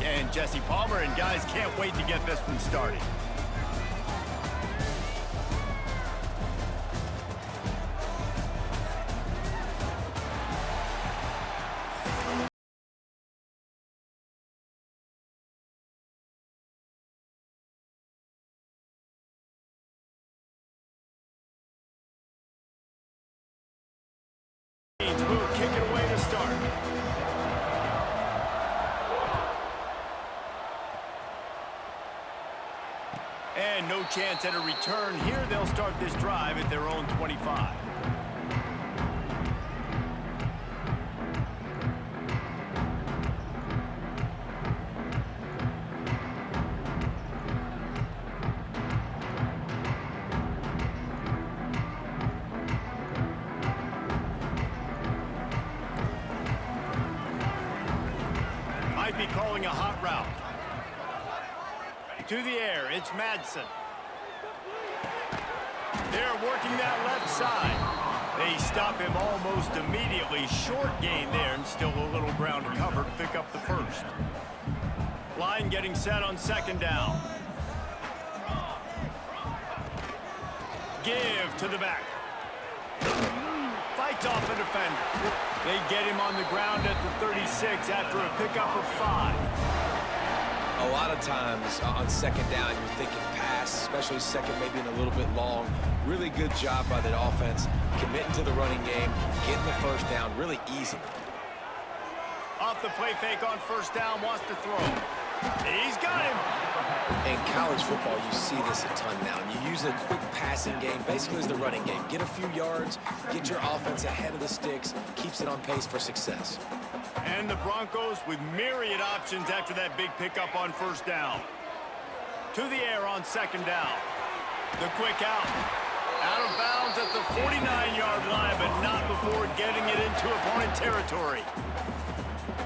And Jesse Palmer and guys can't wait to get this one started. Will kick it away to start. And no chance at a return here. They'll start this drive at their own 25. Might be calling a hot route. To the air, it's Madsen. They're working that left side. They stop him almost immediately. Short gain there, and still a little ground to cover to pick up the first. Line getting set on second down. Give to the back. Fights off a defender. They get him on the ground at the 36 after a pickup of 5. A lot of times on second down, you're thinking pass, especially second, maybe in a little bit long. Really good job by the offense, committing to the running game, getting the first down really easily. Off the play fake on first down, wants to throw. He's got him. In college football, you see this a ton now. And you use a quick passing game, basically as the running game. Get a few yards, get your offense ahead of the sticks, keeps it on pace for success. And the Broncos with myriad options after that big pickup on first down. To the air on second down. The quick out. Out of bounds at the 49-yard line, but not before getting it into opponent territory.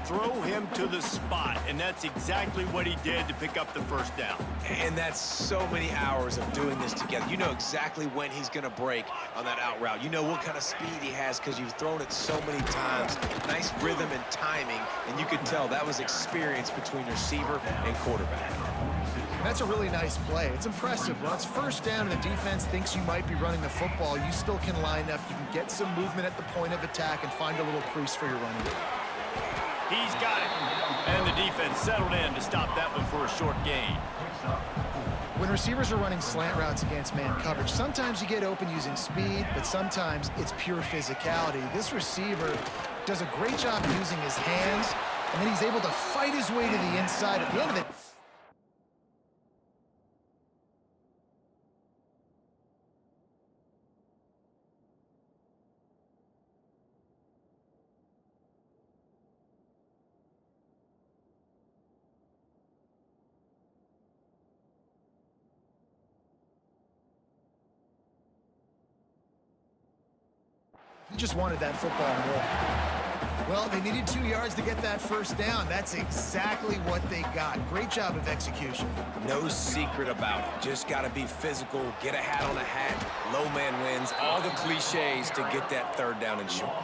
Throw him to the spot, and that's exactly what he did to pick up the first down. And that's so many hours of doing this together. You know exactly when he's going to break on that out route. You know what kind of speed he has because you've thrown it so many times. Nice rhythm and timing, and you could tell that was experience between receiver and quarterback. That's a really nice play. It's impressive. Well, it's first down and the defense thinks you might be running the football. You still can line up. You can get some movement at the point of attack and find a little crease for your running back. He's got it. And the defense settled in to stop that one for a short gain. When receivers are running slant routes against man coverage, sometimes you get open using speed, but sometimes it's pure physicality. This receiver does a great job using his hands, and then he's able to fight his way to the inside. At the end of it, he just wanted that football and roll. Well, they needed 2 yards to get that first down. That's exactly what they got. Great job of execution. No secret about it. Just got to be physical, get a hat on a hat, low man wins, all the cliches to get that third down and short.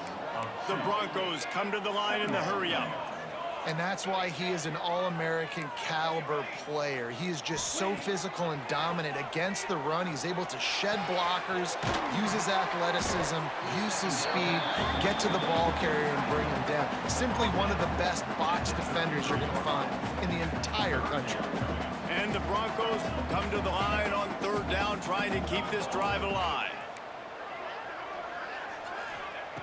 The Broncos come to the line in the hurry-up. And that's why he is an All-American caliber player. He is just so physical and dominant against the run. He's able to shed blockers, use his athleticism, use his speed, get to the ball carrier and bring him down. Simply one of the best box defenders you're going to find in the entire country. And the Broncos come to the line on third down, trying to keep this drive alive.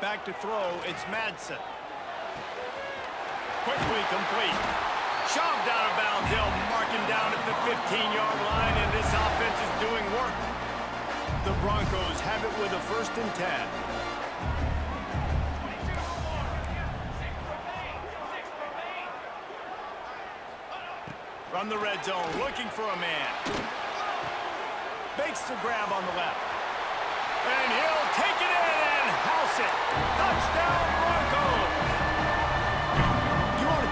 Back to throw, it's Madsen. Quickly complete. Shoved out of bounds. They'll mark him down at the 15-yard line, and this offense is doing work. The Broncos have it with a 1st and 10. From the red zone, looking for a man. Makes the grab on the left. And he'll take it in and house it. Touchdown, Broncos!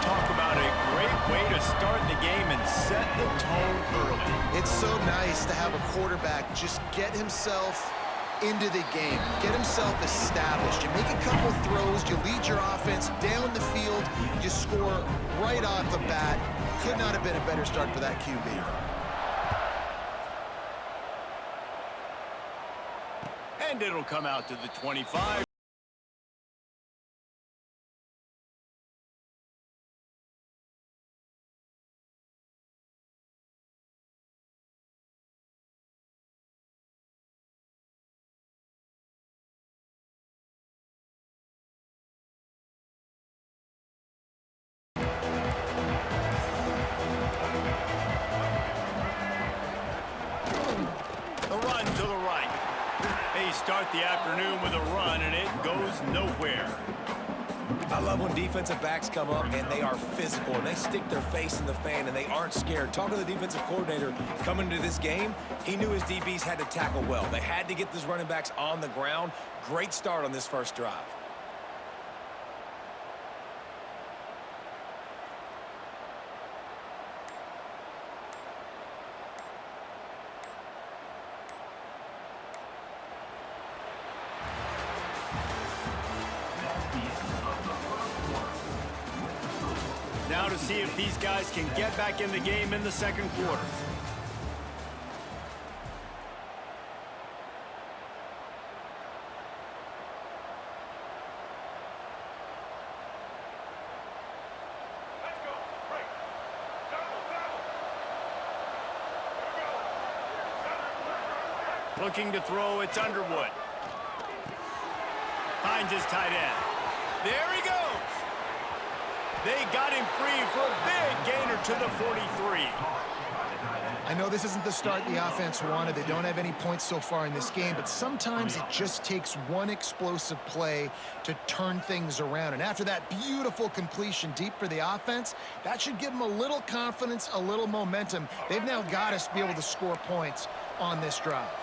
Talk about a great way to start the game and set the tone early. It's so nice to have a quarterback just get himself into the game, get himself established. You make a couple throws, you lead your offense down the field, you score right off the bat. could not have been a better start for that QB. And it'll come out to the 25. A run to the right. They start the afternoon with a run, and it goes nowhere. I love when defensive backs come up and they are physical and they stick their face in the fan and they aren't scared. Talking to the defensive coordinator coming into this game, he knew his DBs had to tackle well. They had to get these running backs on the ground. Great start on this first drive. Now to see if these guys can get back in the game in the second quarter. Looking to throw, it's Underwood. Finds his tight end. There he goes. They got him free for a big gainer to the 43. I know this isn't the start the offense wanted. They don't have any points so far in this game, but sometimes it just takes one explosive play to turn things around. And after that beautiful completion deep for the offense, that should give them a little confidence, a little momentum. They've now got us to be able to score points on this drive.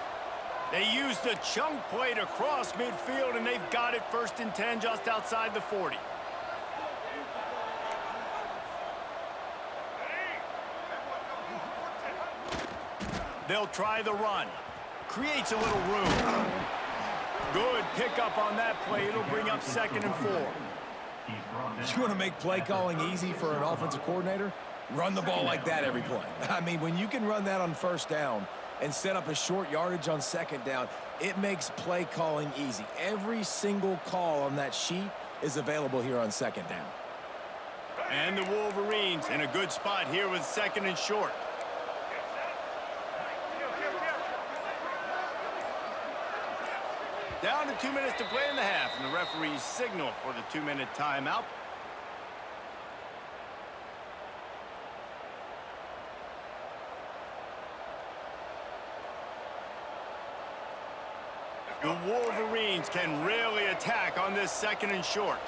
They used a chunk play to cross midfield, and they've got it 1st and 10 just outside the 40. They'll try the run. Creates a little room. Good pickup on that play. It'll bring up 2nd and 4. You want to make play calling easy for an offensive coordinator? Run the ball like that every play. I mean, when you can run that on 1st down and set up a short yardage on 2nd down, it makes play calling easy. Every single call on that sheet is available here on 2nd down. And the Wolverines in a good spot here with 2nd and short. Down to 2 minutes to play in the half, and the referees signal for the 2-minute timeout. The Wolverines can really attack on this 2nd and short.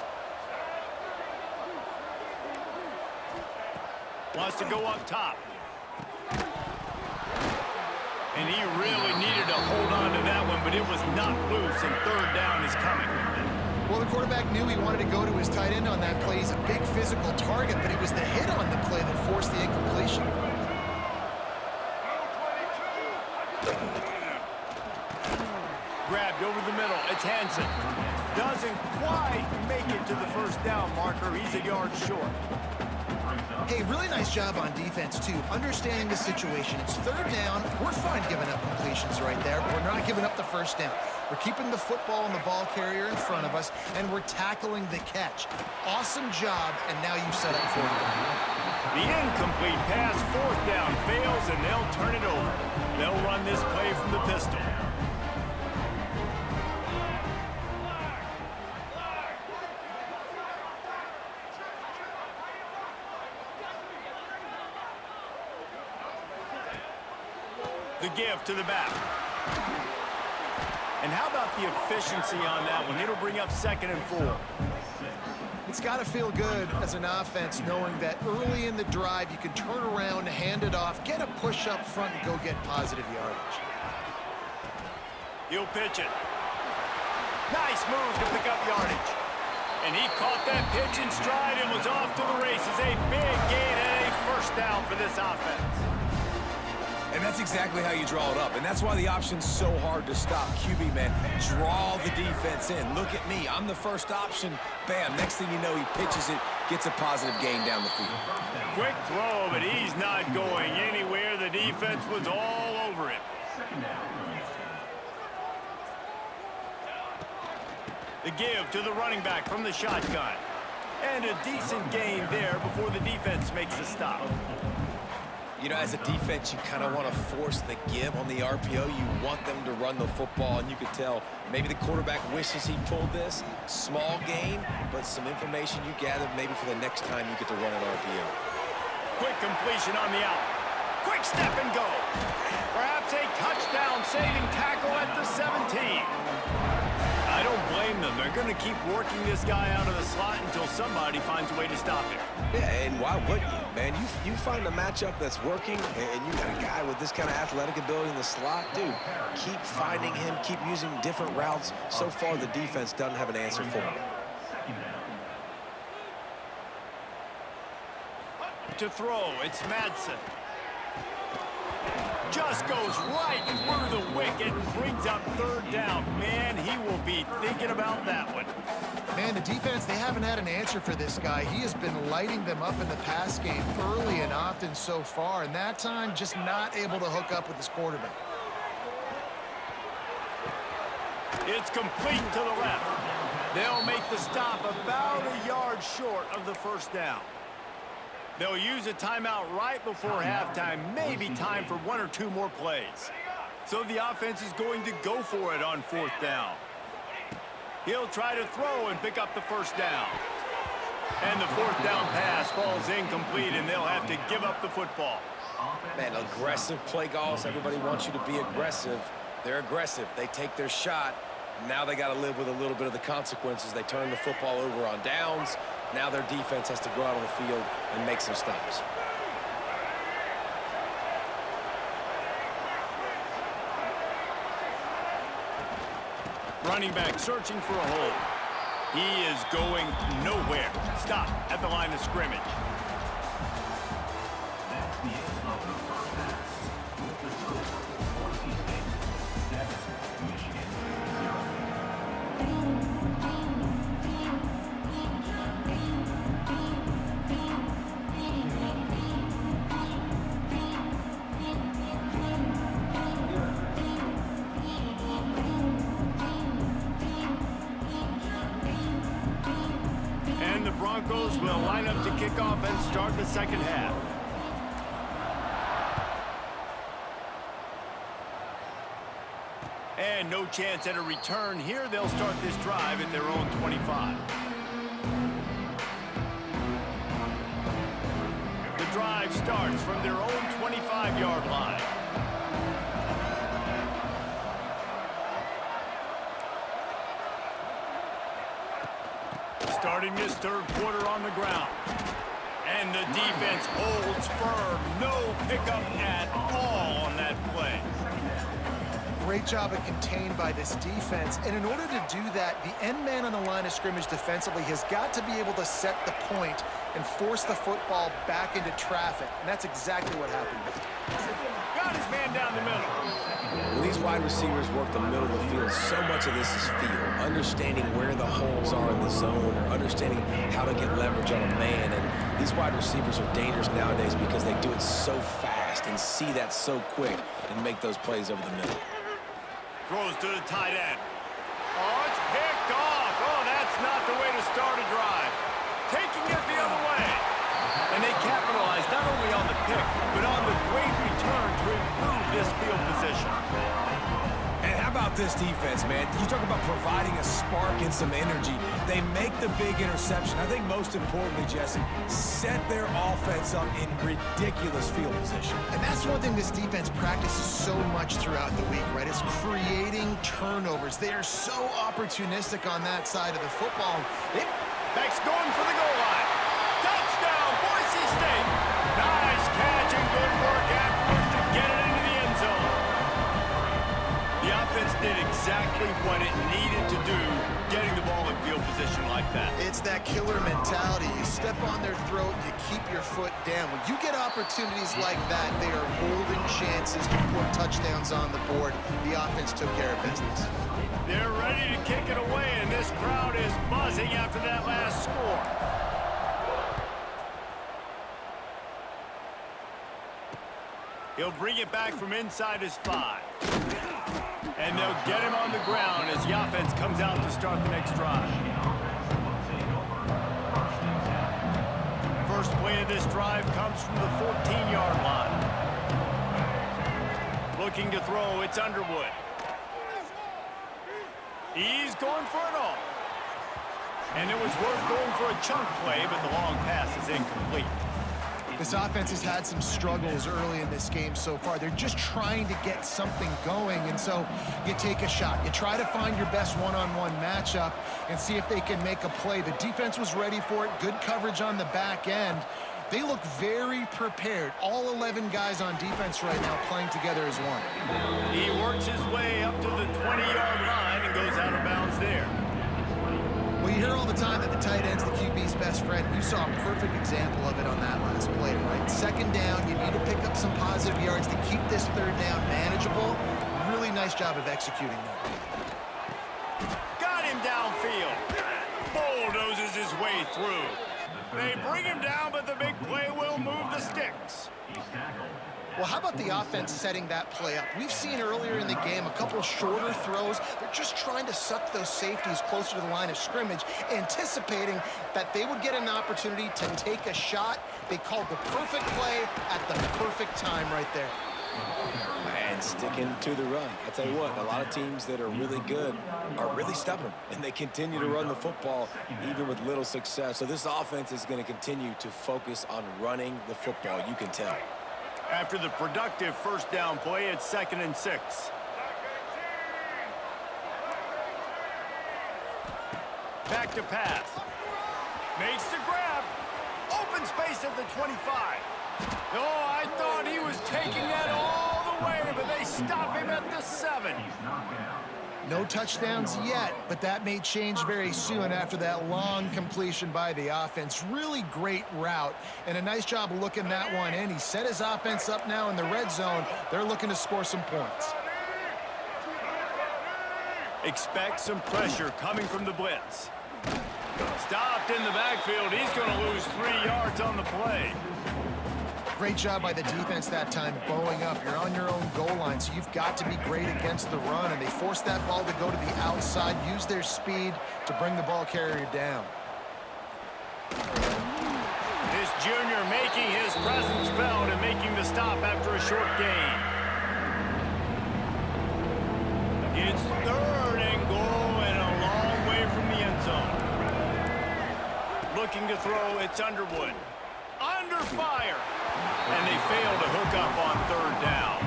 Wants to go up top. And he really needed to hold on to that one, but it was not loose, and 3rd down is coming. Well, the quarterback knew he wanted to go to his tight end on that play. He's a big physical target, but it was the hit on the play that forced the incompletion. Grabbed over the middle. It's Hansen. Doesn't quite make it to the 1st down marker. He's a yard short. Hey, really nice job on defense, too. Understanding the situation. It's 3rd down. We're fine giving up completions right there. We're not giving up the 1st down. We're keeping the football and the ball carrier in front of us, and we're tackling the catch. Awesome job, and now you've set up 4th down. The incomplete pass, 4th down, fails, and they'll turn it over. They'll run this play from the pistol. The give to the back. And how about the efficiency on that one? It'll bring up 2nd and 4. It's got to feel good as an offense knowing that early in the drive you can turn around, hand it off, get a push up front, and go get positive yardage. He'll pitch it. Nice move to pick up yardage. And he caught that pitch in stride and was off to the races. A big gain and a 1st down for this offense. And that's exactly how you draw it up. And that's why the option's so hard to stop. QB, man, draw the defense in. Look at me. I'm the first option. Bam. Next thing you know, he pitches it, gets a positive gain down the field. Quick throw, but he's not going anywhere. The defense was all over it. The give to the running back from the shotgun. And a decent gain there before the defense makes a stop. You know, as a defense, you kind of want to force the give on the RPO. You want them to run the football, and you could tell maybe the quarterback wishes he pulled this. Small gain, but some information you gathered maybe for the next time you get to run an RPO. Quick completion on the out. Quick step and go. Perhaps a touchdown-saving tackle at the 17. I don't blame them. They're going to keep working this guy out of the slot until somebody finds a way to stop him. Yeah, and why wouldn't you, man? You find a matchup that's working, and you got a guy with this kind of athletic ability in the slot, dude, keep finding him, keep using different routes. So far, the defense doesn't have an answer for him. To throw, it's Madsen. Just goes right through the wicket and brings up third down. Man, he will be thinking about that one. Man, the defense, they haven't had an answer for this guy. He has been lighting them up in the pass game early and often so far, and that time just not able to hook up with his quarterback. It's complete to the left. They'll make the stop about a yard short of the first down. They'll use a timeout right before halftime, maybe time for one or two more plays. So the offense is going to go for it on fourth down. He'll try to throw and pick up the first down. And the fourth down pass falls incomplete, and they'll have to give up the football. Man, aggressive play calls. Everybody wants you to be aggressive. They're aggressive. They take their shot. Now they got to live with a little bit of the consequences. They turn the football over on downs. Now their defense has to go out on the field and make some stops. Running back searching for a hole. He is going nowhere. Stop at the line of scrimmage. Broncos will line up to kick off and start the second half. And no chance at a return here. They'll start this drive at their own 25. The drive starts from their own 25-yard line. Starting this third quarter on the ground. And the defense holds firm. No pickup at all on that play. Great job of contained by this defense. And in order to do that, the end man on the line of scrimmage defensively has got to be able to set the point and force the football back into traffic. And that's exactly what happened. Got his man down the middle. When these wide receivers work the middle of the field, so much of this is feel. Understanding where the holes are in the zone, or understanding how to get leverage on a man. And these wide receivers are dangerous nowadays because they do it so fast and see that so quick and make those plays over the middle. Throws to the tight end. Oh, it's picked off. Oh, that's not the way to start a drive. Taking it the other way. And they capitalize not only on the pick, but on the great return to improve this field position. And how about this defense, man? You talk about providing a spark and some energy. They make the big interception. I think most importantly, Jesse, set their offense up in ridiculous field position. And that's one thing this defense practices so much throughout the week, right? It's creating turnovers. They are so opportunistic on that side of the football. Beck's going for the goal line. Touchdown, Boise State. Nice catch and good work afterwards to get it into the end zone. The offense did exactly what it needed to do, getting the ball in field position. position like that. It's that killer mentality. You step on their throat, you keep your foot down. When you get opportunities like that, they are golden chances to put touchdowns on the board. The offense took care of business. They're ready to kick it away, and this crowd is buzzing after that last score. He'll bring it back from inside his 5. And they'll get him on the ground as the offense comes out to start the next drive. First play of this drive comes from the 14-yard line. Looking to throw, it's Underwood. He's going for it all. And it was worth going for a chunk play, but the long pass is incomplete. This offense has had some struggles early in this game so far. They're just trying to get something going, and so you take a shot. You try to find your best one-on-one matchup and see if they can make a play. The defense was ready for it. Good coverage on the back end. They look very prepared. All 11 guys on defense right now playing together as one. He works his way up to the 20-yard line and goes out of bounds there. Well, you hear all the time that the tight end's the QB's best friend. You saw a perfect example of it on that last play, right? Second down, you need to pick up some positive yards to keep this third down manageable. Really nice job of executing that. Got him downfield. Bulldozes his way through. They bring him down, but the big play will move the sticks. Well, how about the offense setting that play up? We've seen earlier in the game a couple of shorter throws. They're just trying to suck those safeties closer to the line of scrimmage, anticipating that they would get an opportunity to take a shot. They called the perfect play at the perfect time right there. And sticking to the run. I tell you what, a lot of teams that are really good are really stubborn, and they continue to run the football even with little success. So this offense is going to continue to focus on running the football. You can tell. After the productive first down play, it's 2nd and 6. Back to pass. Makes the grab. Open space at the 25. Oh, I thought he was taking that all the way, but they stop him at the 7. No touchdowns yet, but that may change very soon after that long completion by the offense. Really great route, and a nice job of looking that one in. He set his offense up now in the red zone. They're looking to score some points. Expect some pressure coming from the blitz. Stopped in the backfield. He's going to lose 3 yards on the play. Great job by the defense that time, bowing up. You're on your own goal line, so you've got to be great against the run, and they forced that ball to go to the outside, use their speed to bring the ball carrier down. This junior making his presence felt and making the stop after a short gain. It's 3rd and goal and a long way from the end zone. Looking to throw, it's Underwood. Under fire. And they fail to hook up on 3rd down.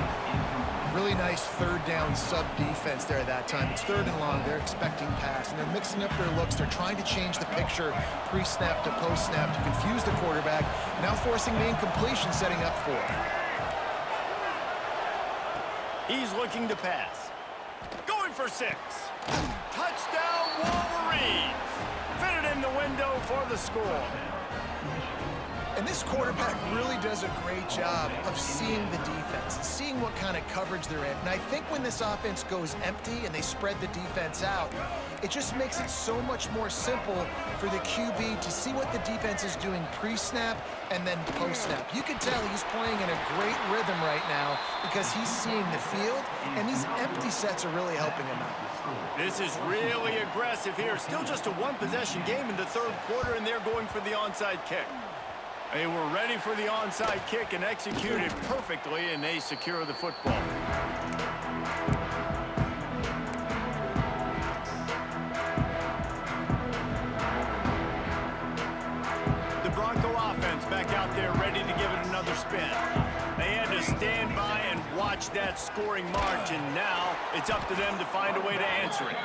Really nice 3rd down sub defense there that time. It's 3rd and long. They're expecting pass, and they're mixing up their looks. They're trying to change the picture pre-snap to post-snap to confuse the quarterback, now forcing the incompletion, setting up for it. He's looking to pass. Going for 6. Touchdown Wolverines. Fitted in the window for the score. And this quarterback really does a great job of seeing the defense, seeing what kind of coverage they're in. And I think when this offense goes empty and they spread the defense out, it just makes it so much more simple for the QB to see what the defense is doing pre-snap and then post-snap. You can tell he's playing in a great rhythm right now because he's seeing the field, and these empty sets are really helping him out. This is really aggressive here. Still just a one-possession game in the 3rd quarter, and they're going for the onside kick. They were ready for the onside kick and executed perfectly, and they secure the football. The Bronco offense back out there ready to give it another spin. They had to stand by and watch that scoring margin. Now it's up to them to find a way to answer it.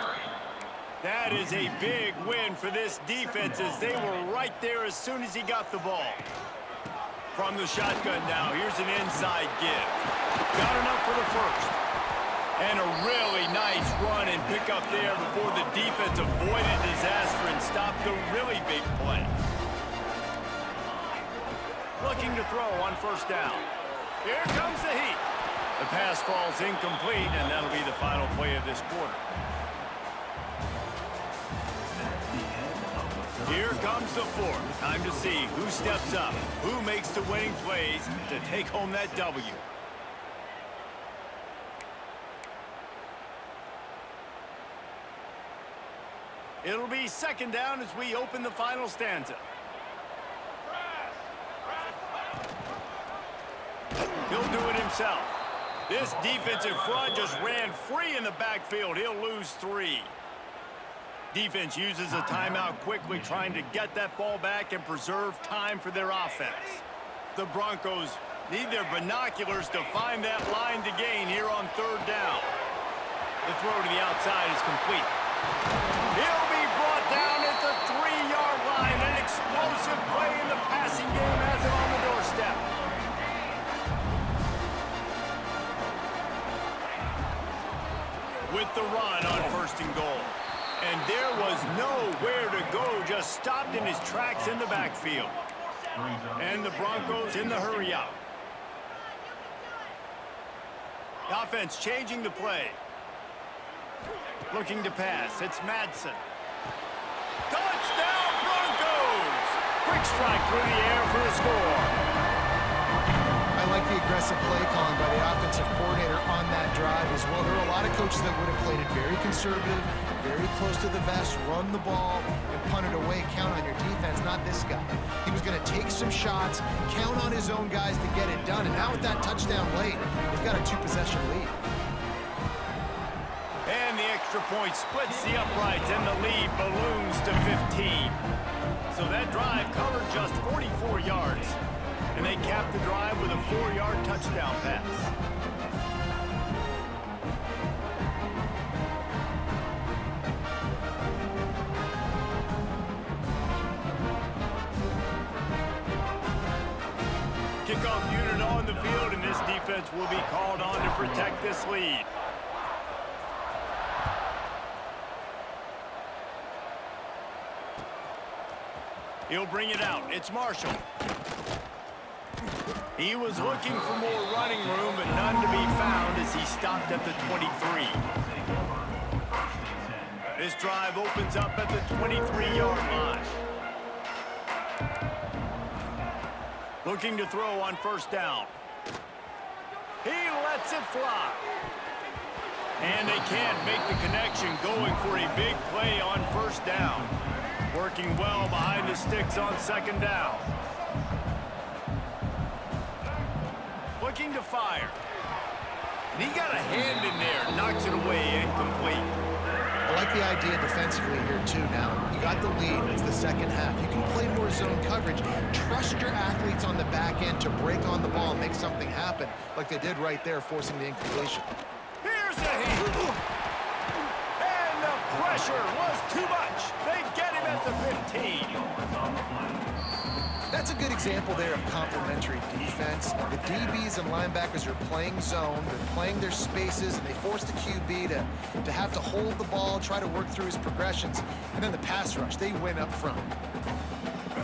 That is a big win for this defense as they were right there as soon as he got the ball. From the shotgun now, here's an inside give. Got enough for the first. And a really nice run and pick up there before the defense avoided disaster and stopped the really big play. Looking to throw on first down. Here comes the heat. The pass falls incomplete, and that'll be the final play of this quarter. Here comes the fourth. Time to see who steps up, who makes the winning plays to take home that W. It'll be second down as we open the final stanza. He'll do it himself. This defensive front just ran free in the backfield. He'll lose 3. Defense uses a timeout quickly, trying to get that ball back and preserve time for their offense. The Broncos need their binoculars to find that line to gain here on third down. The throw to the outside is complete. He'll be brought down at the 3-yard line. An explosive play in the passing game has him on the doorstep. With the run on first and goal. And there was nowhere to go, just stopped in his tracks in the backfield. And the Broncos in the hurry out. The offense changing the play. Looking to pass, it's Madsen. Touchdown Broncos! Quick strike through the air for the score. I like the aggressive play calling by the offensive coordinator on that drive as well. There are a lot of coaches that would have played it very conservative, very close to the vest, run the ball, and punt it away. Count on your defense, not this guy. He was going to take some shots, count on his own guys to get it done. And now with that touchdown late, they've got a 2-possession lead. And the extra point splits the uprights, and the lead balloons to 15. So that drive covered just 44 yards. And they capped the drive with a 4-yard touchdown pass. Kickoff unit on the field, and this defense will be called on to protect this lead. He'll bring it out. It's Marshall. He was looking for more running room, but none to be found as he stopped at the 23. This drive opens up at the 23-yard line. Looking to throw on first down. He lets it fly. And they can't make the connection, going for a big play on first down. Working well behind the sticks on second down. Looking to fire. And he got a hand in there, knocks it away, incomplete. I like the idea defensively here, too, now. You got the lead. It's the second half. You can play more zone coverage. Trust your athletes on the back end to break on the ball and make something happen, like they did right there, forcing the incompletion. Here's a hit. And the pressure was too much. They get him at the 15. That's a good example there of complementary defense. The DBs and linebackers are playing zone, they're playing their spaces, and they force the QB to have to hold the ball, try to work through his progressions, and then the pass rush, they win up front.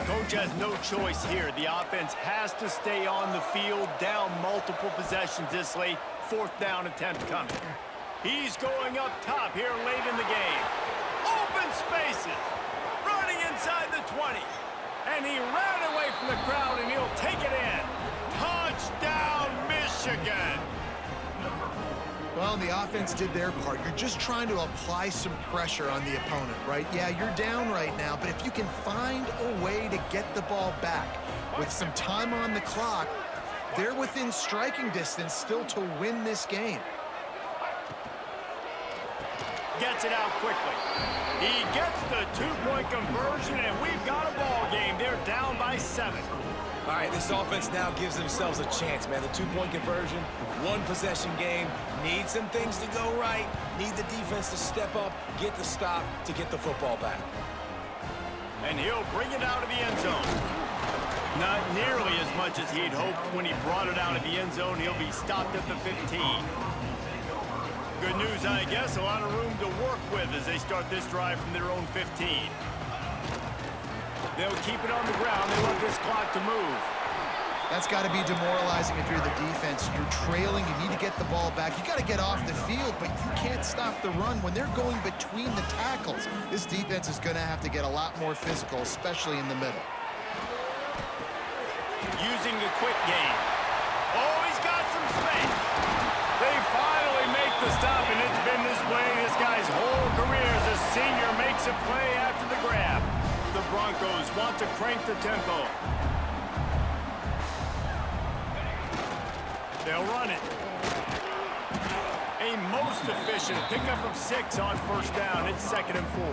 Coach has no choice here. The offense has to stay on the field, down multiple possessions this late. Fourth down attempt coming. He's going up top here late in the game. Open spaces, running inside the 20. And he ran away from the crowd, and he'll take it in. Touchdown, Michigan! Well, the offense did their part. You're just trying to apply some pressure on the opponent, right? Yeah, you're down right now, but if you can find a way to get the ball back with some time on the clock, they're within striking distance still to win this game. Gets it out quickly. He gets the two-point conversion, and we've got a ball game. They're down by 7. All right, this offense now gives themselves a chance, man. The two-point conversion, one-possession game. Need some things to go right. Need the defense to step up, get the stop to get the football back. And he'll bring it out of the end zone. Not nearly as much as he'd hoped when he brought it out of the end zone. He'll be stopped at the 15. Good news, I guess. A lot of room to work with as they start this drive from their own 15. They'll keep it on the ground. They want this clock to move. That's got to be demoralizing if you're the defense. You're trailing. You need to get the ball back. You got to get off the field, but you can't stop the run when they're going between the tackles. This defense is going to have to get a lot more physical, especially in the middle. Using the quick game. Oh, he's got some space. They finally make the stop, and it's been this way this guy's whole career as a senior makes a play after the grab. The Broncos want to crank the tempo. They'll run it. A most efficient pickup of 6 on first down. It's 2nd and 4.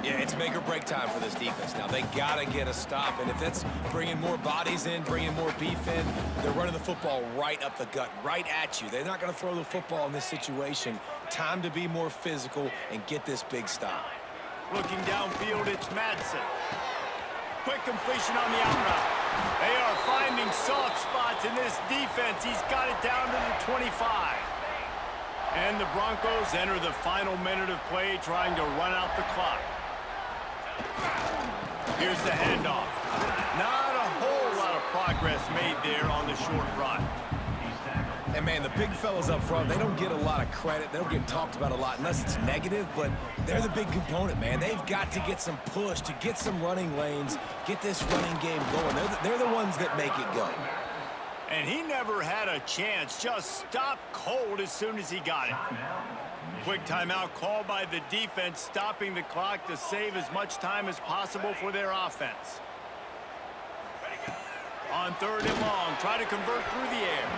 Yeah, it's make or break time for this defense. Now, they got to get a stop, and if that's bringing more bodies in, bringing more beef in, they're running the football right up the gut, right at you. They're not going to throw the football in this situation. Time to be more physical and get this big stop. Looking downfield, it's Madsen. Quick completion on the out route. They are finding soft spots in this defense. He's got it down to the 25. And the Broncos enter the final minute of play trying to run out the clock. Here's the handoff. Not a whole lot of progress made there on the short run. And, man, the big fellas up front, they don't get a lot of credit. They don't get talked about a lot unless it's negative, but they're the big component, man. They've got to get some push, to get some running lanes, get this running game going. They're the ones that make it go. And he never had a chance. Just stopped cold as soon as he got it. Quick timeout called by the defense, stopping the clock to save as much time as possible for their offense. On 3rd and long, try to convert through the air.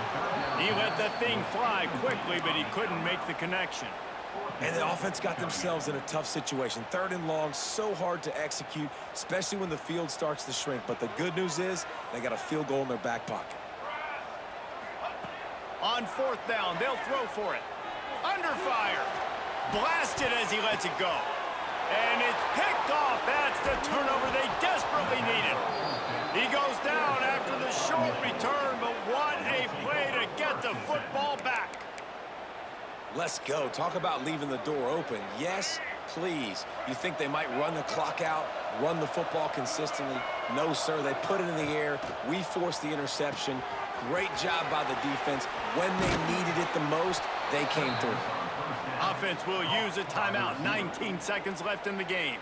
He let that thing fly quickly, but he couldn't make the connection. And the offense got themselves in a tough situation. 3rd and long, so hard to execute, especially when the field starts to shrink. But the good news is they got a field goal in their back pocket. On 4th down, they'll throw for it. Under fire. Blasted as he lets it go. And it's picked off. That's the turnover they desperately needed. He goes down after the short return, but what a play to get the football back. Let's go. Talk about leaving the door open. Yes, please. You think they might run the clock out, run the football consistently? No, sir. They put it in the air. We forced the interception. Great job by the defense. When they needed it the most, they came through. Offense will use a timeout. 19 seconds left in the game.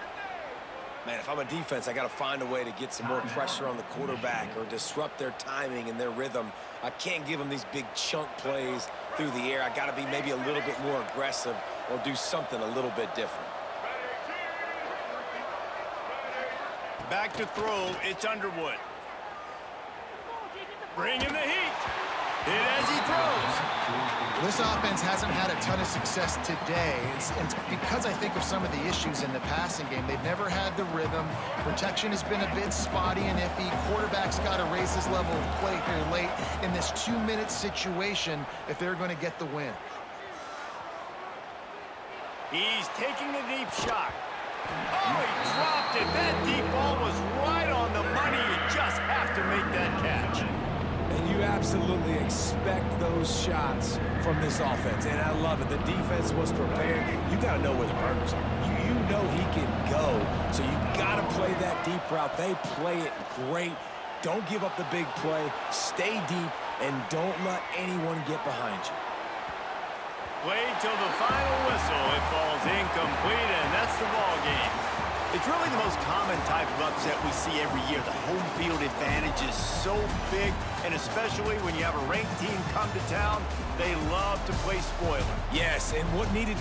Man, if I'm a defense, I got to find a way to get some more pressure on the quarterback or disrupt their timing and their rhythm. I can't give them these big chunk plays through the air. I got to be maybe a little bit more aggressive or do something a little bit different. Back to throw, it's Underwood. Bringing the heat. Hit as he throws. This offense hasn't had a ton of success today. It's because I think of some of the issues in the passing game. They've never had the rhythm. Protection has been a bit spotty and iffy. Quarterback's got to raise his level of play here late in this 2-minute situation if they're going to get the win. He's taking a deep shot. Oh, he dropped it. That deep ball was right on the money. You just have to make that catch. And you absolutely expect those shots from this offense, and I love it. The defense was prepared. You got to know where the burners are. You know he can go, so you got to play that deep route. They play it great. Don't give up the big play. Stay deep, and don't let anyone get behind you. Played till the final whistle. It falls incomplete, and that's the ball game. It's really the most common type of upset we see every year. The home field advantage is so big, and especially when you have a ranked team come to town, they love to play spoiler. Yes, and what needed to